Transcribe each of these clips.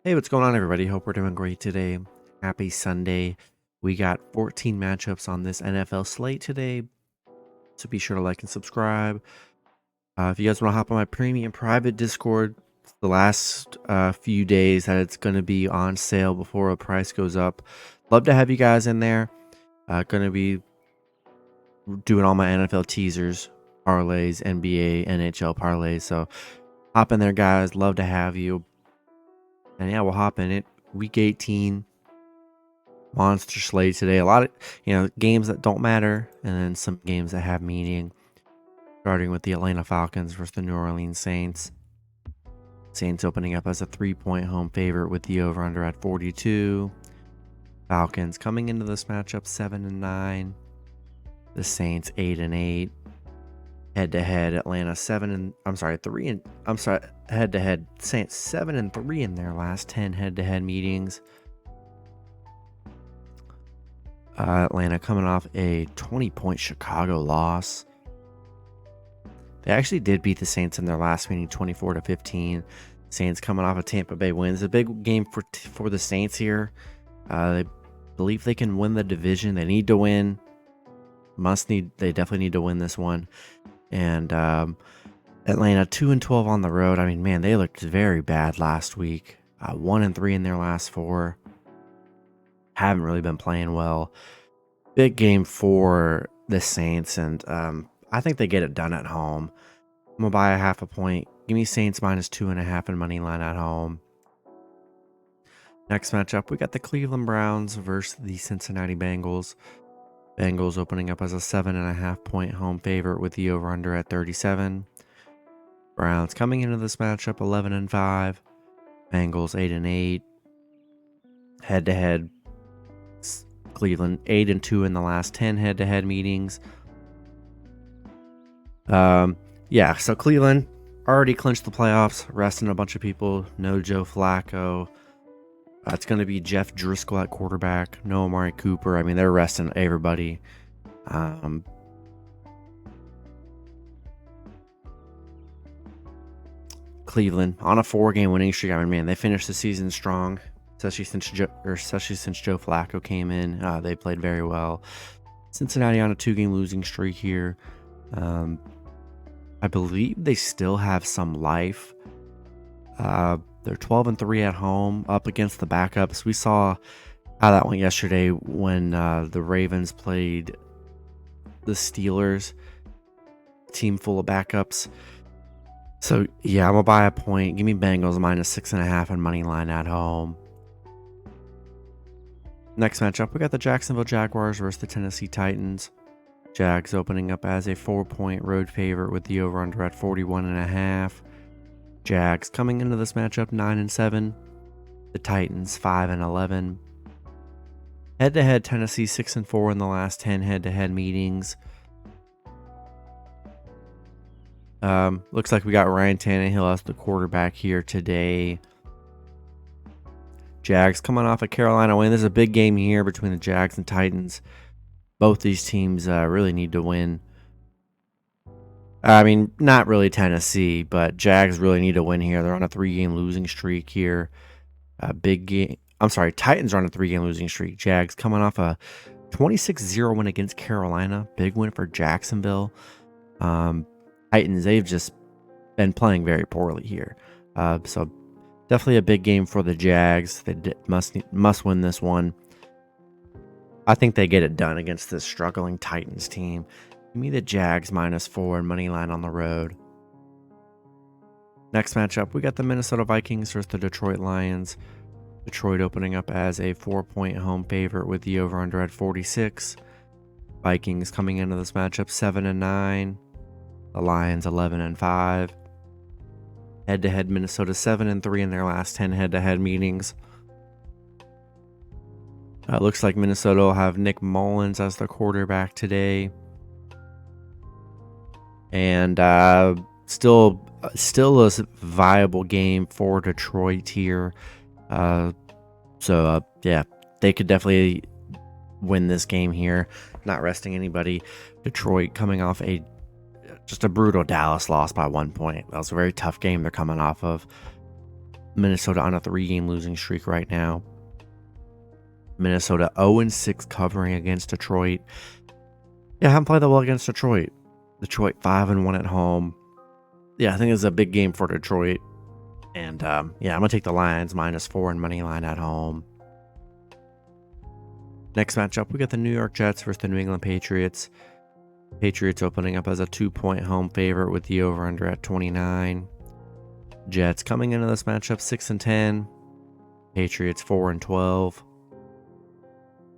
Hey, what's going on, everybody? Hope we're doing great today. Happy Sunday. We got 14 matchups on this NFL slate today, so be sure to like and subscribe. If you guys want to hop on my premium private Discord, it's the last few days that it's going to be on sale before the price goes up. Love to have you guys in there. Going to be doing all my NFL teasers, parlays, NBA, NHL parlays. So hop in there, guys. Love to have you. And yeah, we'll hop in it. Week 18. Monster slate today. A lot of games that don't matter, and then some games that have meaning. Starting with the Atlanta Falcons versus the New Orleans Saints. Saints opening up as a 3-point home favorite with the over/under at 42. Falcons coming into this matchup 7-9. The Saints 8-8. Head-to-head Atlanta head-to-head Saints 7-3 in their last 10 head-to-head meetings. Atlanta coming off a 20-point Chicago loss. They actually did beat the Saints in their last meeting 24-15. Saints coming off a Tampa Bay win. It's a big game for the Saints here. They believe they can win the division. They need to win. They definitely need to win this one. And Atlanta 2-12 on the road. I mean, man, they looked very bad last week. 1-3 in their last 4. Haven't really been playing well. Big game for the Saints, and I think they get it done at home. I'm gonna buy a half a point. Give me Saints -2.5 and money line at home. Next matchup, we got the Cleveland Browns versus the Cincinnati Bengals. Bengals opening up as a 7.5-point home favorite with the over/under at 37. Browns coming into this matchup 11-5. Bengals 8-8. Head-to-head, Cleveland 8-2 in the last 10 head-to-head meetings. So Cleveland already clinched the playoffs, resting a bunch of people. No Joe Flacco. It's going to be Jeff Driscoll at quarterback. No Amari Cooper. I mean, they're resting everybody. Cleveland on a 4-game winning streak. I mean, man, they finished the season strong. Especially since Joe Flacco came in, they played very well. Cincinnati on a 2-game losing streak here. I believe they still have some life. They're 12-3 at home, up against the backups. We saw how that went yesterday when the Ravens played the Steelers, team full of backups. So yeah, I'm gonna buy a point. Give me Bengals -6.5 and money line at home. Next matchup, we got the Jacksonville Jaguars versus the Tennessee Titans. Jags opening up as a 4-point road favorite with the over/under at 41.5. Jags coming into this matchup 9-7. The Titans 5-11. Head-to-head Tennessee 6-4 in the last 10 head-to-head meetings. Looks like we got Ryan Tannehill as the quarterback here today. Jags coming off a Carolina win. There's a big game here between the Jags and Titans. Both these teams really need to win. I mean, not really Tennessee, but Jags really need to win here. They're on a 3-game losing streak here. Titans are on a 3-game losing streak. Jags coming off a 26-0 win against Carolina. Big win for Jacksonville. Titans, they've just been playing very poorly here. So definitely a big game for the Jags. They must win this one. I think they get it done against this struggling Titans team. Give me the Jags -4 and money line on the road. Next matchup, we got the Minnesota Vikings versus the Detroit Lions. Detroit opening up as a 4-point home favorite with the over/under at 46. Vikings coming into this matchup 7-9. The Lions 11-5. Head-to-head Minnesota 7-3 in their last 10 head-to-head meetings. Looks like Minnesota will have Nick Mullins as the quarterback today. And still a viable game for Detroit here. Yeah, they could definitely win this game here. Not resting anybody. Detroit coming off just a brutal Dallas loss by 1 point. That was a very tough game they're coming off of. Minnesota on a 3-game losing streak right now. Minnesota 0-6 covering against Detroit. Yeah, I haven't played that well against Detroit. Detroit 5-1 at home. Yeah, I think it's a big game for Detroit. And yeah, I'm going to take the Lions -4 and money line at home. Next matchup, we got the New York Jets versus the New England Patriots. Patriots opening up as a 2-point home favorite with the over-under at 29. Jets coming into this matchup 6-10. Patriots 4-12.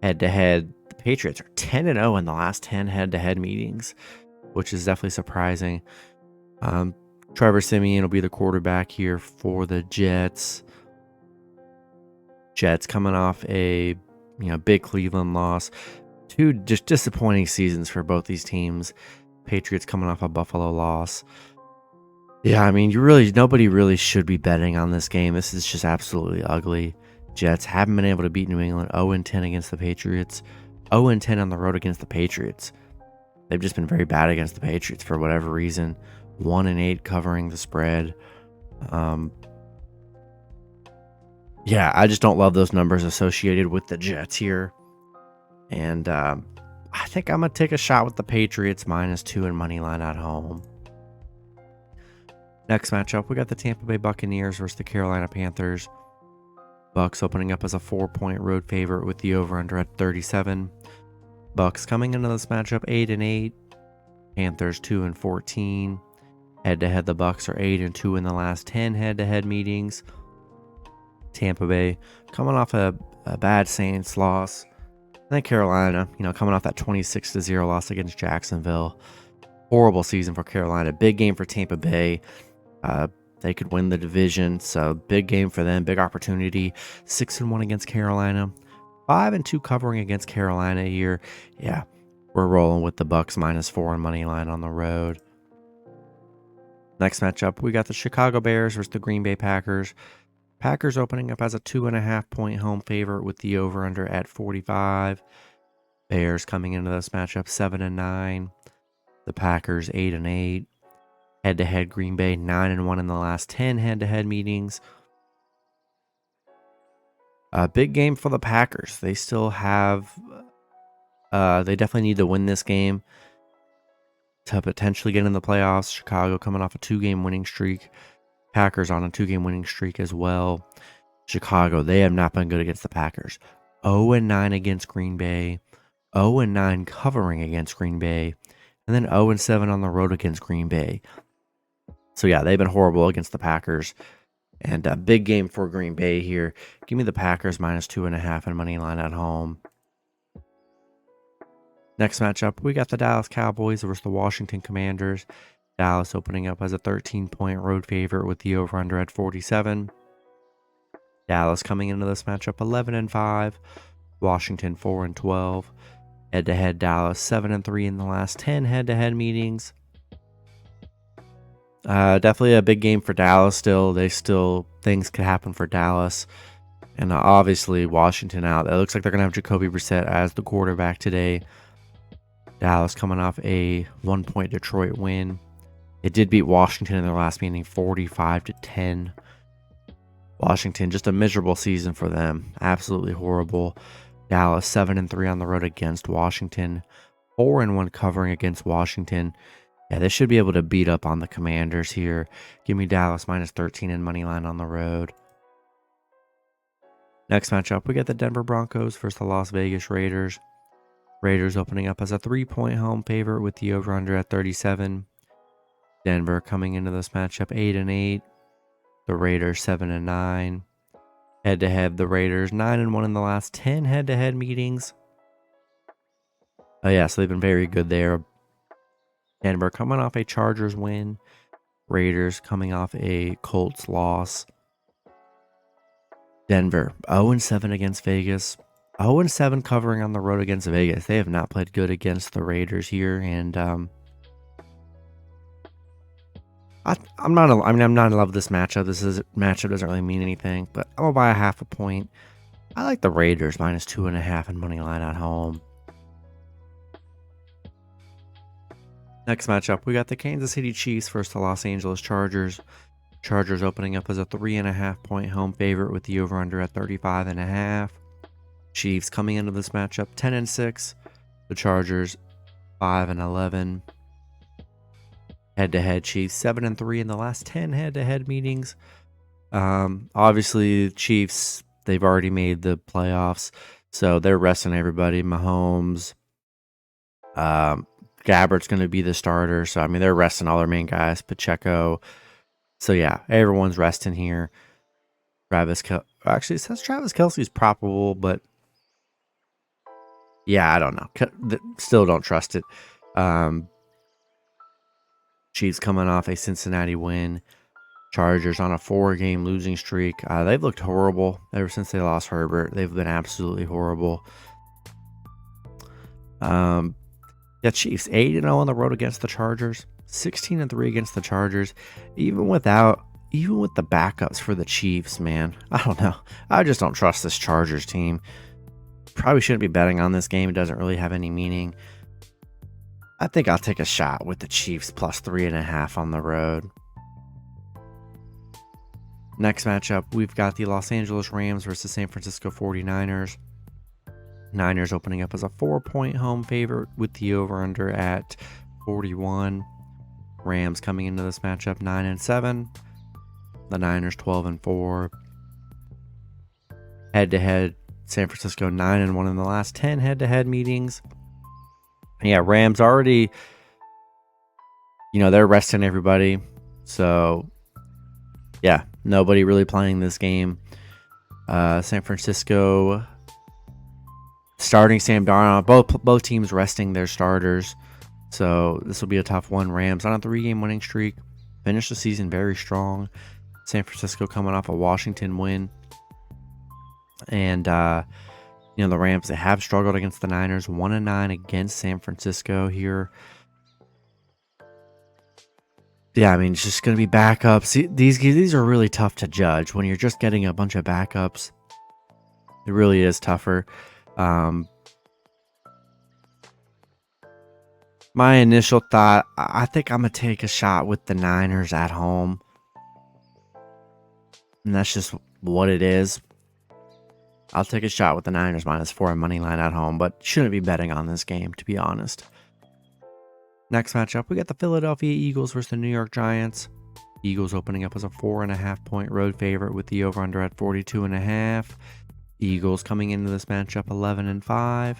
Head-to-head, the Patriots are 10-0 in the last 10 head-to-head meetings, which is definitely surprising. Trevor Siemian will be the quarterback here for the Jets. Jets coming off a big Cleveland loss. 2 just disappointing seasons for both these teams. Patriots coming off a Buffalo loss. Yeah, I mean, nobody really should be betting on this game. This is just absolutely ugly. Jets haven't been able to beat New England. 0-10 against the Patriots. 0-10 on the road against the Patriots. They've just been very bad against the Patriots for whatever reason. 1-8 covering the spread. Yeah, I just don't love those numbers associated with the Jets here. And I think I'm going to take a shot with the Patriots -2 and money line at home. Next matchup, we got the Tampa Bay Buccaneers versus the Carolina Panthers. Bucks opening up as a 4-point road favorite with the over-under at 37. Bucks coming into this matchup 8-8. Panthers 2-14. Head-to-head, the Bucks are 8-2 in the last 10 head-to-head meetings. Tampa Bay coming off a bad Saints loss. And then Carolina, coming off that 26-0 loss against Jacksonville. Horrible season for Carolina. Big game for Tampa Bay. They could win the division, so big game for them. Big opportunity. 6-1 against Carolina. 5-2 covering against Carolina here. Yeah, we're rolling with the Bucks -4 and money line on the road. Next matchup, we got the Chicago Bears versus the Green Bay Packers. Packers opening up as a 2.5-point home favorite with the over-under at 45. Bears coming into this matchup 7-9. The Packers 8-8. Head-to-head, Green Bay 9-1 in the last 10 head-to-head meetings. A big game for the Packers. They still have... they definitely need to win this game to potentially get in the playoffs. Chicago coming off a 2-game winning streak. Packers on a 2-game winning streak as well. Chicago, they have not been good against the Packers. 0-9 against Green Bay. 0-9 covering against Green Bay. And then 0-7 on the road against Green Bay. So yeah, they've been horrible against the Packers. And a big game for Green Bay here. Give me the Packers -2.5 and money line at home. Next matchup, we got the Dallas Cowboys versus the Washington Commanders. Dallas opening up as a 13-point road favorite with the over-under at 47. Dallas coming into this matchup 11-5. Washington 4-12. Head-to-head, Dallas 7-3 in the last 10 head-to-head meetings. Definitely a big game for Dallas still. Things could happen for Dallas. And obviously Washington out. It looks like they're going to have Jacoby Brissett as the quarterback today. Dallas coming off a 1-point Detroit win. They did beat Washington in their last meeting 45-10. Washington, just a miserable season for them. Absolutely horrible. Dallas 7-3 on the road against Washington. 4-1 covering against Washington. Yeah, they should be able to beat up on the Commanders here. Give me Dallas -13 and money line on the road. Next matchup, we got the Denver Broncos versus the Las Vegas Raiders. Raiders opening up as a 3-point home favorite with the over-under at 37. Denver coming into this matchup 8-8. The Raiders 7-9. Head-to-head, the Raiders 9-1 in the last 10 head-to-head meetings. Oh yeah, so they've been very good there. Denver coming off a Chargers win. Raiders coming off a Colts loss. Denver 0-7 against Vegas. 0-7 covering on the road against Vegas. They have not played good against the Raiders here, and I'm not in love with this matchup. Matchup doesn't really mean anything, but I'm gonna buy a 0.5 point. I like the Raiders -2.5 and money line at home. Next matchup, we got the Kansas City Chiefs versus the Los Angeles Chargers. Chargers opening up as a 3.5-point home favorite with the over-under at 35.5. Chiefs coming into this matchup 10-6. The Chargers 5-11. Head-to-head Chiefs 7-3 in the last 10 head-to-head meetings. Obviously, the Chiefs, they've already made the playoffs, so they're resting everybody. Mahomes, Gabbert's going to be the starter, so I mean they're resting all their main guys. Pacheco, so yeah, everyone's resting here. Actually, it says Travis Kelce's probable, but yeah, I don't know. Still don't trust it. Chiefs coming off a Cincinnati win. Chargers on a 4-game losing streak. They've looked horrible ever since they lost Herbert. They've been absolutely horrible. Yeah, Chiefs 8-0 on the road against the Chargers. 16-3 against the Chargers. Even with the backups for the Chiefs, man. I don't know. I just don't trust this Chargers team. Probably shouldn't be betting on this game. It doesn't really have any meaning. I think I'll take a shot with the Chiefs plus 3.5 on the road. Next matchup, we've got the Los Angeles Rams versus San Francisco 49ers. Niners opening up as a 4-point home favorite with the over-under at 41. Rams coming into this matchup 9-7. The Niners 12-4. Head-to-head, San Francisco 9-1 in the last 10 head-to-head meetings. Yeah, Rams already, they're resting everybody. So, yeah, nobody really playing this game. San Francisco starting Sam Darnold. Both teams resting their starters. So, this will be a tough one. Rams on a 3-game winning streak. Finished the season very strong. San Francisco coming off a Washington win. And, the Rams, they have struggled against the Niners. 1-9 against San Francisco here. Yeah, I mean, it's just going to be backups. See, these are really tough to judge when you're just getting a bunch of backups. It really is tougher. My initial thought, I think I'm going to take a shot with the Niners at home. And that's just what it is. I'll take a shot with the Niners -4 money line at home, but shouldn't be betting on this game, to be honest. Next matchup, we got the Philadelphia Eagles versus the New York Giants. Eagles opening up as a 4.5-point road favorite with the over-under at 42.5. Eagles coming into this matchup 11-5.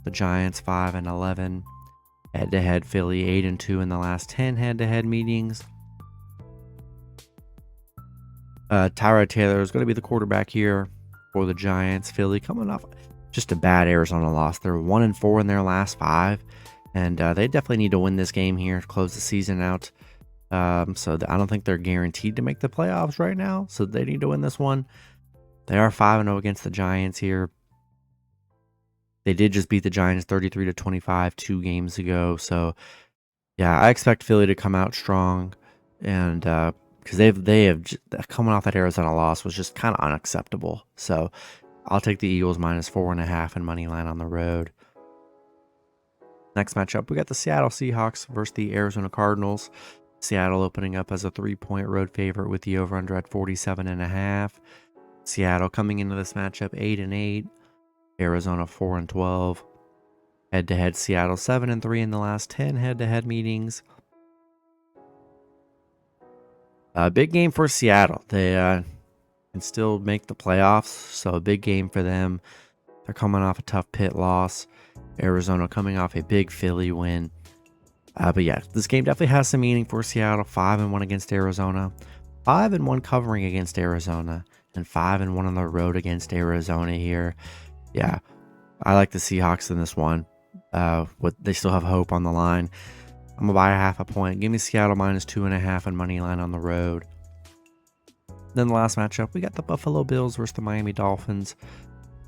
The Giants 5-11. Head-to-head, Philly 8-2 in the last 10 head-to-head meetings. Tyrod Taylor is going to be the quarterback here for the Giants. Philly coming off just a bad Arizona loss. They're 1-4 in their last 5, and they definitely need to win this game here to close the season out. So I don't think they're guaranteed to make the playoffs right now, so they need to win this one. They are 5-0 against the Giants here. They did just beat the Giants 33-25 2 games ago. So yeah, I expect Philly to come out strong, and because they have coming off that Arizona loss was just kind of unacceptable. So I'll take the Eagles -4.5 and money line on the road. Next matchup, we got the Seattle Seahawks versus the Arizona Cardinals. Seattle opening up as a 3-point road favorite with the over-under at 47.5. Seattle coming into this matchup 8-8. Arizona 4-12. Head-to-head, Seattle 7-3 in the last 10 head-to-head meetings. Big game for Seattle. They can still make the playoffs, so a big game for them. They're coming off a tough Pitt loss. Arizona coming off a big Philly win. But yeah, this game definitely has some meaning for Seattle. 5-1 against Arizona. 5-1 covering against Arizona. And 5-1 on the road against Arizona here. Yeah, I like the Seahawks in this one. They still have hope on the line. I'm going to buy 0.5 point. Give me Seattle -2.5 and money line on the road. Then the last matchup, we got the Buffalo Bills versus the Miami Dolphins.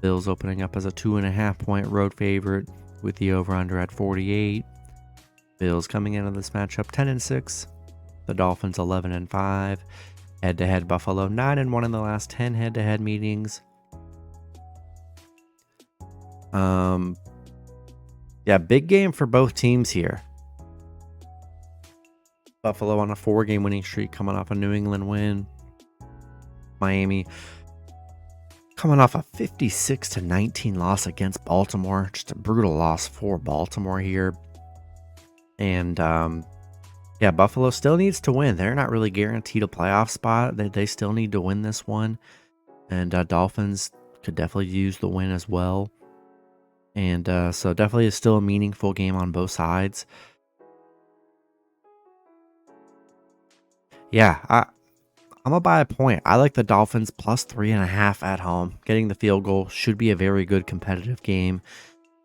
Bills opening up as a 2.5-point road favorite with the over-under at 48. Bills coming into this matchup 10-6. The Dolphins 11-5. Head-to-head, Buffalo 9-1 in the last 10 head-to-head meetings. Yeah, big game for both teams here. Buffalo on a 4-game winning streak coming off a New England win. Miami coming off a 56-19 loss against Baltimore. Just a brutal loss for Baltimore here. And yeah, Buffalo still needs to win. They're not really guaranteed a playoff spot. They still need to win this one. And Dolphins could definitely use the win as well. And so definitely is still a meaningful game on both sides. Yeah, I'm going to buy a point. I like the Dolphins plus 3.5 at home. Getting the field goal should be a very good competitive game.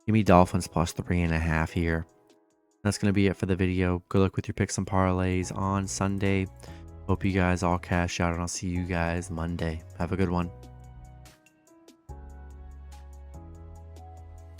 Give me Dolphins plus 3.5 here. That's going to be it for the video. Good luck with your picks and parlays on Sunday. Hope you guys all cash out, and I'll see you guys Monday. Have a good one.